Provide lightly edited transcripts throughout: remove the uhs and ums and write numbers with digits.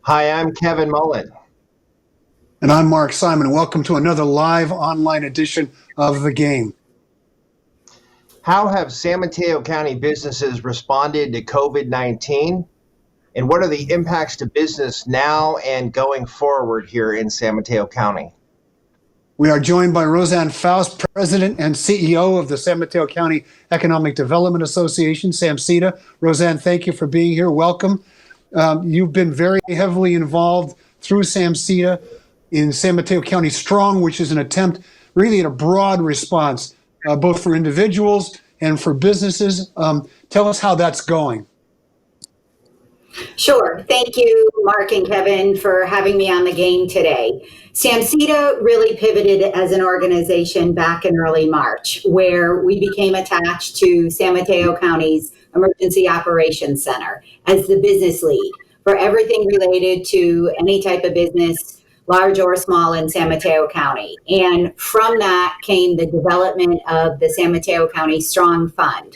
Hi, I'm Kevin Mullen. And I'm Mark Simon. Welcome to another live online edition of The Game. How have San Mateo County businesses responded to COVID-19? And what are the impacts to business now and going forward here in San Mateo County? We are joined by Roseann Faust, President and CEO of the San Mateo County Economic Development Association, SMC. Roseann, thank you for being here. Welcome. You've been very heavily involved through SMC in San Mateo County Strong, which is an attempt really at a broad response, both for individuals and for businesses. Tell us how that's going. Sure. Thank you, Mark and Kevin, for having me on the game today. SMC really pivoted as an organization back in early March, where we became attached to San Mateo County's Emergency Operations Center as the business lead for everything related to any type of business, large or small, in San Mateo County. And from that came the development of the San Mateo County Strong Fund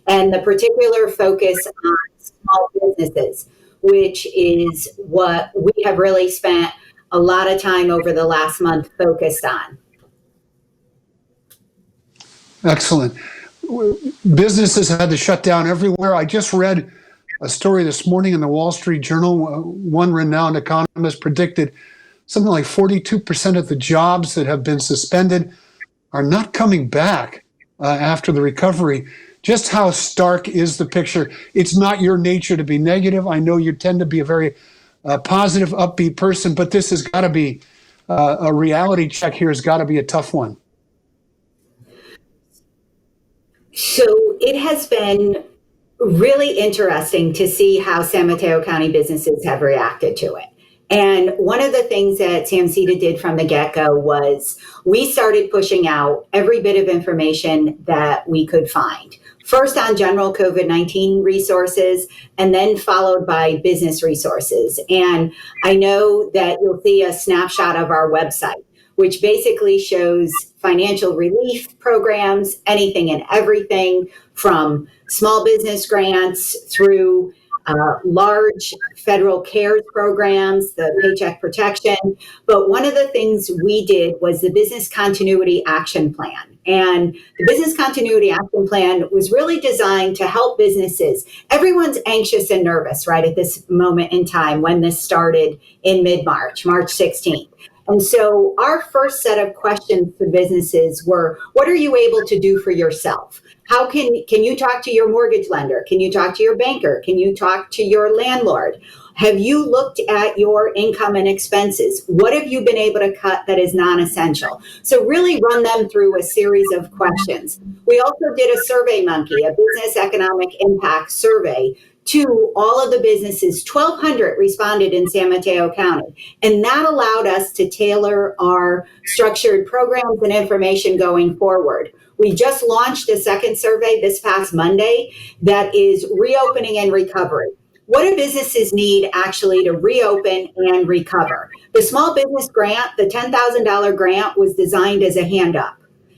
and the particular focus on small businesses, which is what we have really spent a lot of time over the last month focused on. Excellent. Businesses had to shut down everywhere. I just read a story this morning in the Wall Street Journal. One renowned economist predicted something like 42% of the jobs that have been suspended are not coming back after the recovery. Just how stark is the picture? It's not your nature to be negative. I know you tend to be a very positive, upbeat person, but this has got to be a reality check here has got to be a tough one. So it has been really interesting to see how San Mateo County businesses have reacted to it. And one of the things that SMC did from the get-go was we started pushing out every bit of information that we could find. First on general COVID-19 resources, and then followed by business resources. And I know that you'll see a snapshot of our website, which basically shows financial relief programs, anything and everything from small business grants through large federal CARES programs, the Paycheck Protection. But one of the things we did was the Business Continuity Action Plan. And the Business Continuity Action Plan was really designed to help businesses. Everyone's anxious and nervous right at this moment in time when this started in mid-March, March 16th. And so our first set of questions to businesses were, what are you able to do for yourself? How can you talk to your mortgage lender? Can you talk to your banker? Can you talk to your landlord? Have you looked at your income and expenses? What have you been able to cut that is non-essential? So really run them through a series of questions. We also did a Survey Monkey, a business economic impact survey to all of the businesses. 1,200 responded in San Mateo County. And that allowed us to tailor our structured programs and information going forward. We just launched a second survey this past Monday that is reopening and recovery. What do businesses need actually to reopen and recover? The small business grant, the $10,000 grant, was designed as a hand up,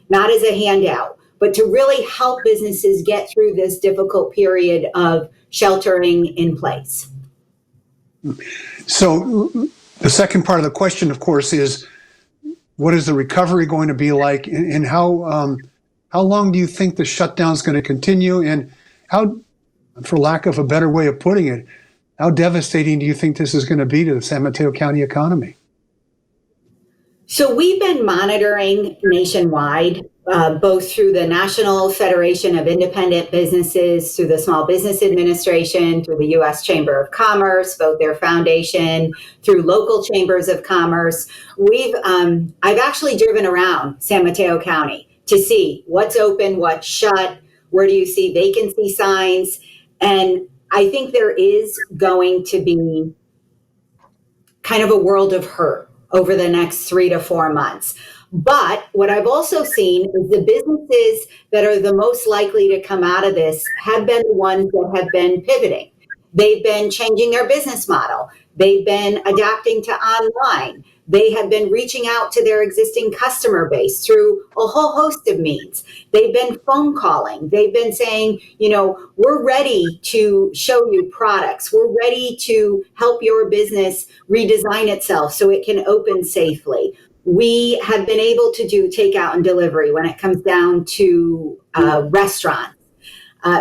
not as a handout, but to really help businesses get through this difficult period of sheltering in place. So the second part of the question, of course, is what is the recovery going to be like, and how long do you think the shutdown is going to continue, and how, for lack of a better way of putting it, how devastating do you think this is going to be to the San Mateo County economy? So we've been monitoring nationwide, both through the National Federation of Independent Businesses, through the Small Business Administration, through the U.S. Chamber of Commerce, both their foundation, through local chambers of commerce. I've actually driven around San Mateo County to see what's open, what's shut, where do you see vacancy signs. And I think there is going to be kind of a world of hurt over the next 3 to 4 months. But what I've also seen is the businesses that are the most likely to come out of this have been the ones that have been pivoting. They've been changing their business model. They've been adapting to online. They have been reaching out to their existing customer base through a whole host of means. They've been phone calling. They've been saying, we're ready to show you products. We're ready to help your business redesign itself so it can open safely. We have been able to do takeout and delivery when it comes down to restaurants.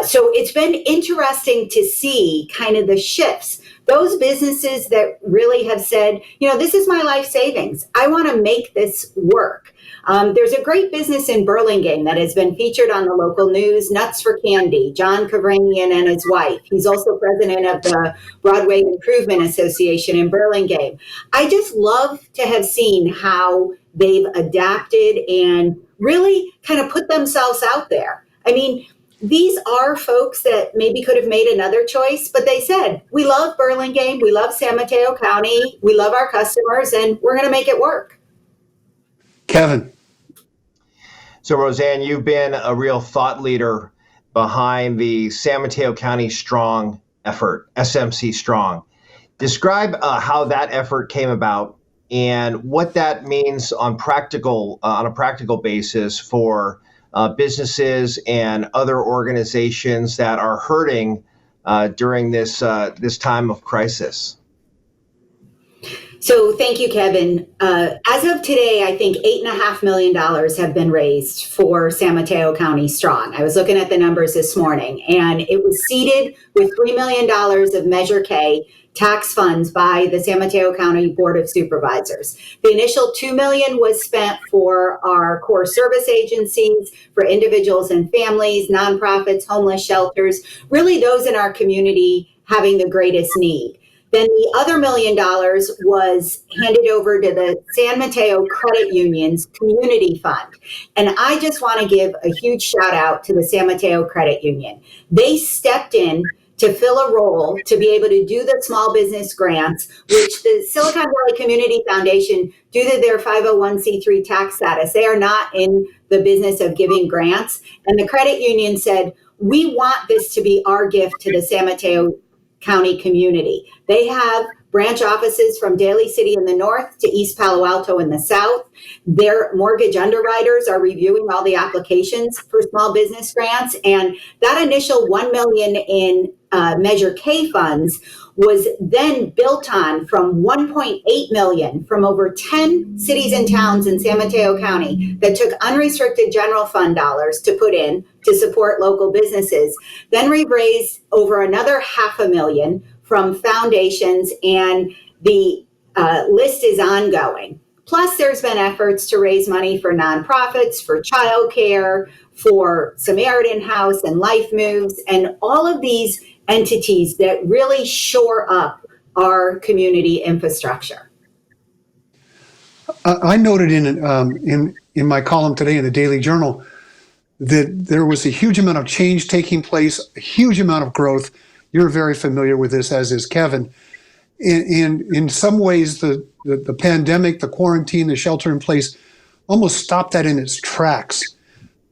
So it's been interesting to see kind of the shifts. Those businesses that really have said, this is my life savings. I want to make this work. There's a great business in Burlingame that has been featured on the local news, Nuts for Candy, John Kavranian and his wife. He's also president of the Broadway Improvement Association in Burlingame. I just love to have seen how they've adapted and really kind of put themselves out there. I mean, these are folks that maybe could have made another choice, but they said, we love Burlingame, we love San Mateo County, we love our customers, and we're going to make it work. Kevin. So, Roseann, you've been a real thought leader behind the San Mateo County Strong effort, SMC Strong. Describe how that effort came about and what that means on a practical basis for businesses and other organizations that are hurting during this time of crisis. So thank you, Kevin. As of today, I think $8.5 million have been raised for San Mateo County Strong. I was looking at the numbers this morning, and it was seeded with $3 million of Measure K tax funds by the San Mateo County Board of Supervisors. The initial $2 million was spent for our core service agencies, for individuals and families, nonprofits, homeless shelters, really those in our community having the greatest need. Then the other $1 million was handed over to the San Mateo Credit Union's Community Fund. And I just want to give a huge shout out to the San Mateo Credit Union. They stepped in to fill a role to be able to do the small business grants, which the Silicon Valley Community Foundation, due to their 501c3 tax status, they are not in the business of giving grants. And the credit union said, we want this to be our gift to the San Mateo County community. They have branch offices from Daly City in the north to East Palo Alto in the south. Their mortgage underwriters are reviewing all the applications for small business grants. And that initial $1 million in Measure K funds was then built on from $1.8 million from over 10 cities and towns in San Mateo County that took unrestricted general fund dollars to put in to support local businesses. Then we raised over another $500,000 from foundations, and the list is ongoing. Plus, there's been efforts to raise money for nonprofits, for childcare, for Samaritan House and Life Moves, and all of these entities that really shore up our community infrastructure. I noted in my column today in the Daily Journal that there was a huge amount of change taking place, a huge amount of growth. You're very familiar with this, as is Kevin. In some ways, the pandemic, the quarantine, the shelter in place almost stopped that in its tracks.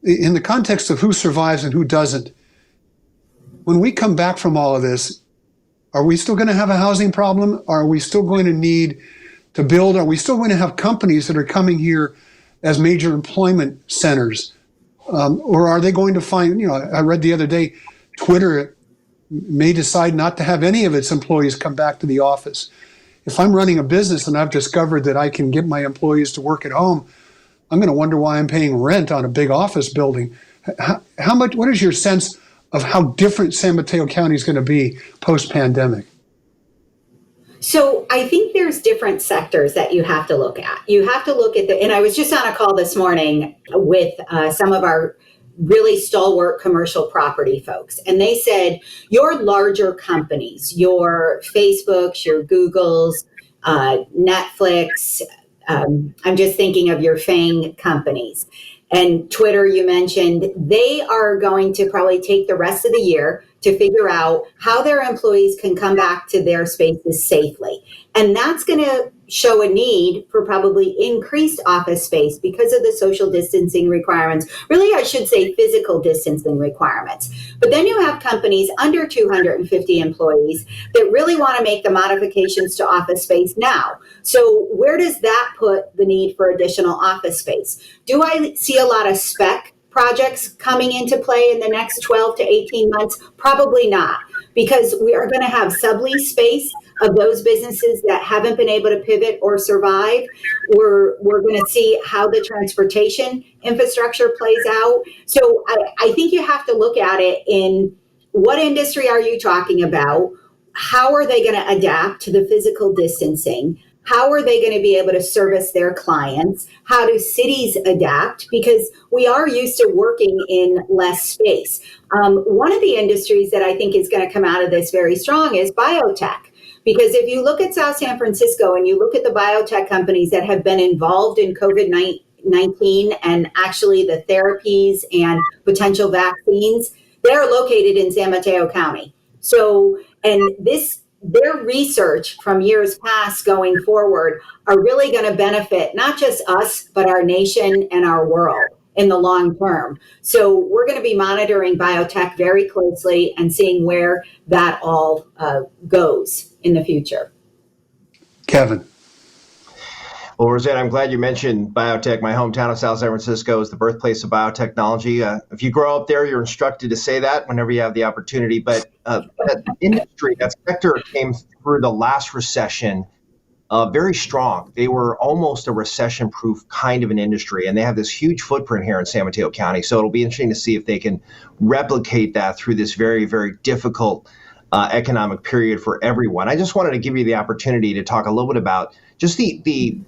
In the context of who survives and who doesn't, when we come back from all of this, are we still going to have a housing problem? Are we still going to need to build? Are we still going to have companies that are coming here as major employment centers? Or are they going to find, I read the other day, Twitter may decide not to have any of its employees come back to the office. If I'm running a business and I've discovered that I can get my employees to work at home, I'm going to wonder why I'm paying rent on a big office building. What is your sense of how different San Mateo County is going to be post-pandemic? So I think there's different sectors that you have to look at. You have to look at and I was just on a call this morning with some of our really stalwart commercial property folks. And they said, your larger companies, your Facebooks, your Googles, Netflix, I'm just thinking of your FANG companies. And Twitter, you mentioned, they are going to probably take the rest of the year to figure out how their employees can come back to their spaces safely. And that's going to show a need for probably increased office space because of the social distancing requirements. Really, I should say physical distancing requirements. But then you have companies under 250 employees that really want to make the modifications to office space now. So where does that put the need for additional office space? Do I see a lot of spec projects coming into play in the next 12 to 18 months? Probably not, because we are going to have sublease space of those businesses that haven't been able to pivot or survive. We're going to see how the transportation infrastructure plays out. So I think you have to look at it in what industry are you talking about? How are they going to adapt to the physical distancing? How are they going to be able to service their clients? How do cities adapt? Because we are used to working in less space. One of the industries that I think is going to come out of this very strong is biotech. Because if you look at South San Francisco and you look at the biotech companies that have been involved in COVID-19 and actually the therapies and potential vaccines, they're located in San Mateo County. So, and their research from years past going forward are really going to benefit not just us, but our nation and our world in the long term. So we're going to be monitoring biotech very closely and seeing where that all goes in the future. Kevin. Well, Roseann, I'm glad you mentioned biotech. My hometown of South San Francisco is the birthplace of biotechnology. If you grow up there, you're instructed to say that whenever you have the opportunity. But that industry, that sector came through the last recession very strong. They were almost a recession-proof kind of an industry, and they have this huge footprint here in San Mateo County. So it'll be interesting to see if they can replicate that through this very, very difficult economic period for everyone. I just wanted to give you the opportunity to talk a little bit about just the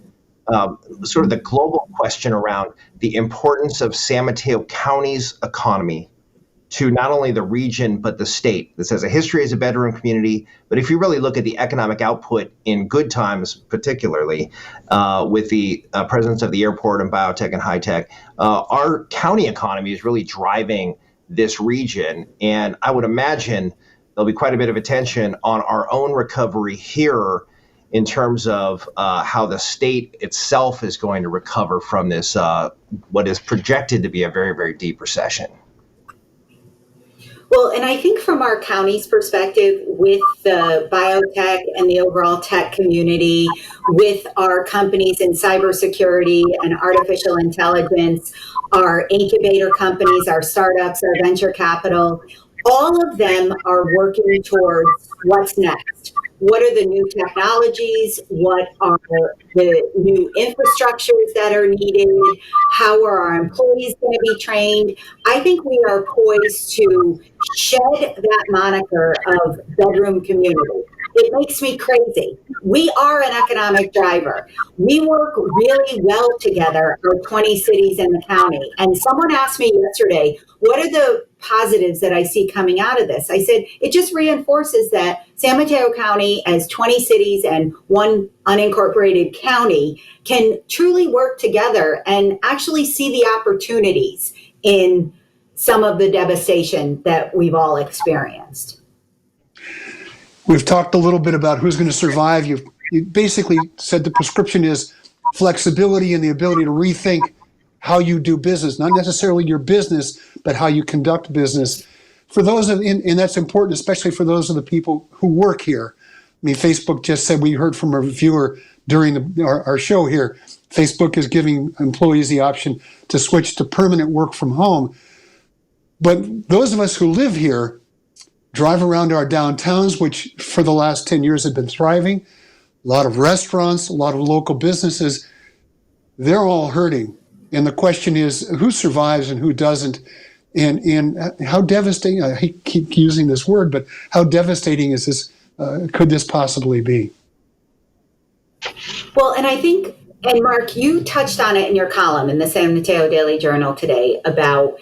sort of the global question around the importance of San Mateo County's economy to not only the region, but the state. This has a history as a bedroom community, but if you really look at the economic output in good times, particularly with the presence of the airport and biotech and high tech, our county economy is really driving this region. And I would imagine there'll be quite a bit of attention on our own recovery here in terms of how the state itself is going to recover from this, what is projected to be a very, very deep recession. Well, and I think from our county's perspective, with the biotech and the overall tech community, with our companies in cybersecurity and artificial intelligence, our incubator companies, our startups, our venture capital, all of them are working towards what's next. What are the new technologies? What are the new infrastructures that are needed? How are our employees going to be trained? I think we are poised to shed that moniker of bedroom community. It makes me crazy. We are an economic driver. We work really well together, our 20 cities in the county. And someone asked me yesterday, what are the positives that I see coming out of this? I said, it just reinforces that San Mateo County, as 20 cities and one unincorporated county, can truly work together and actually see the opportunities in some of the devastation that we've all experienced. We've talked a little bit about who's going to survive. You basically said the prescription is flexibility and the ability to rethink how you do business, not necessarily your business, but how you conduct business. For those of, and that's important, especially for those of the people who work here. I mean, Facebook just said, we heard from a viewer during our show here, Facebook is giving employees the option to switch to permanent work from home. But those of us who live here drive around our downtowns, which for the last 10 years have been thriving. A lot of restaurants, a lot of local businesses, they're all hurting. And the question is, who survives and who doesn't? And how devastating, I keep using this word, but how devastating is this, could this possibly be? Well, and I think, and Mark, you touched on it in your column in the San Mateo Daily Journal today about,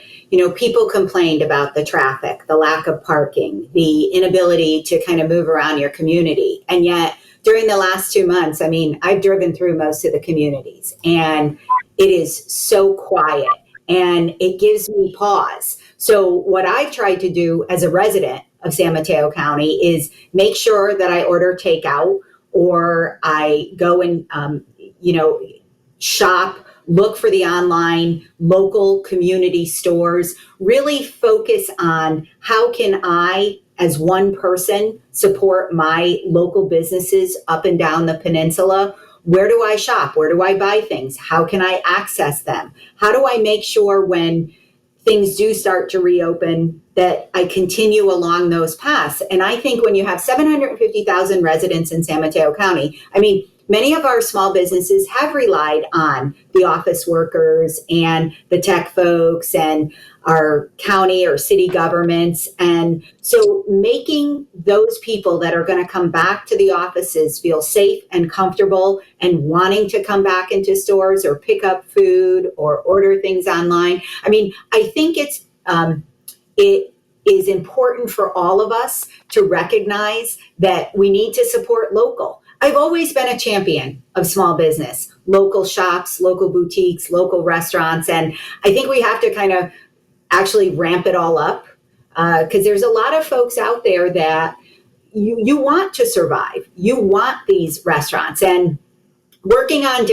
people complained about the traffic, the lack of parking, the inability to kind of move around your community. And yet during the last 2 months, I mean, I've driven through most of the communities and it is so quiet and it gives me pause. So what I've tried to do as a resident of San Mateo County is make sure that I order takeout, or I go and, shop, look for the online local community stores, really focus on how can I, as one person, support my local businesses up and down the peninsula. Where do I shop? Where do I buy things? How can I access them? How do I make sure when things do start to reopen that I continue along those paths? And I think when you have 750,000 residents in San Mateo County, many of our small businesses have relied on the office workers and the tech folks and our county or city governments. And so making those people that are going to come back to the offices feel safe and comfortable and wanting to come back into stores or pick up food or order things online. I think it is important for all of us to recognize that we need to support local. I've always been a champion of small business, local shops, local boutiques, local restaurants. And I think we have to kind of actually ramp it all up because there's a lot of folks out there that you want to survive. You want these restaurants, and working on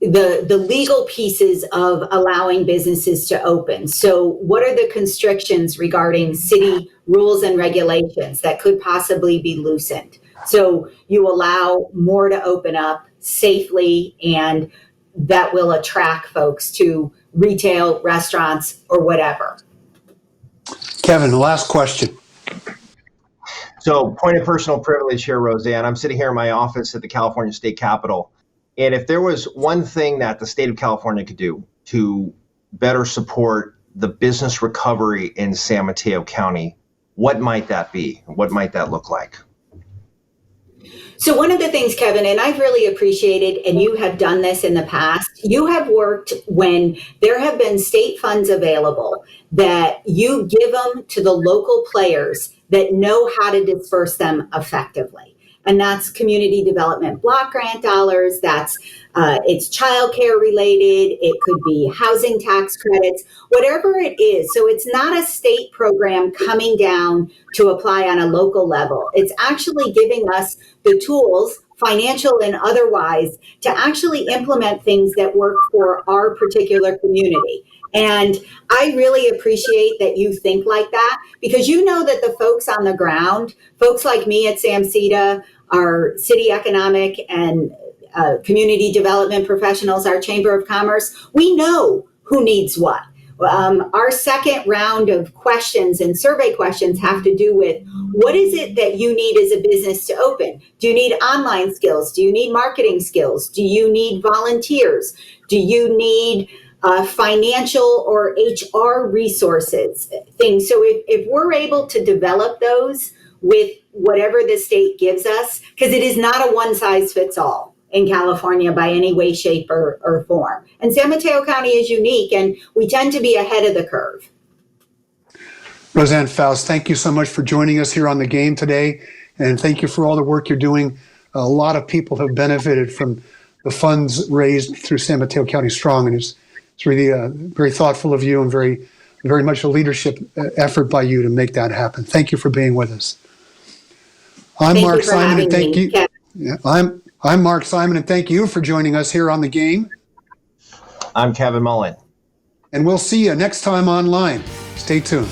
the legal pieces of allowing businesses to open. So what are the constrictions regarding city rules and regulations that could possibly be loosened? So you allow more to open up safely, and that will attract folks to retail, restaurants, or whatever. Kevin, the last question. So, point of personal privilege here, Roseann. I'm sitting here in my office at the California State Capitol. And if there was one thing that the state of California could do to better support the business recovery in San Mateo County, what might that be? What might that look like? So one of the things, Kevin, and I've really appreciated, and you have done this in the past, you have worked when there have been state funds available that you give them to the local players that know how to disperse them effectively. And that's community development block grant dollars, it's childcare related, it could be housing tax credits, whatever it is. So it's not a state program coming down to apply on a local level. It's actually giving us the tools, financial and otherwise, to actually implement things that work for our particular community. And I really appreciate that you think like that, because you know that the folks on the ground, folks like me at SamCETA, our city economic and community development professionals, our Chamber of Commerce, we know who needs what. Our second round of questions and survey questions have to do with what is it that you need as a business to open? Do you need online skills? Do you need marketing skills? Do you need volunteers? Do you need financial or HR resources, things? So if we're able to develop those with whatever the state gives us, because it is not a one size fits all in California by any way, shape, or form. And San Mateo County is unique, and we tend to be ahead of the curve. Roseann Faust, thank you so much for joining us here on The Game today. And thank you for all the work you're doing. A lot of people have benefited from the funds raised through San Mateo County Strong. And it's really very thoughtful of you and very, very much a leadership effort by you to make that happen. Thank you for being with us. I'm Mark Simon, and thank you. Yeah, I'm Mark Simon, and thank you for joining us here on The Game. I'm Kevin Mullen. And we'll see you next time online. Stay tuned.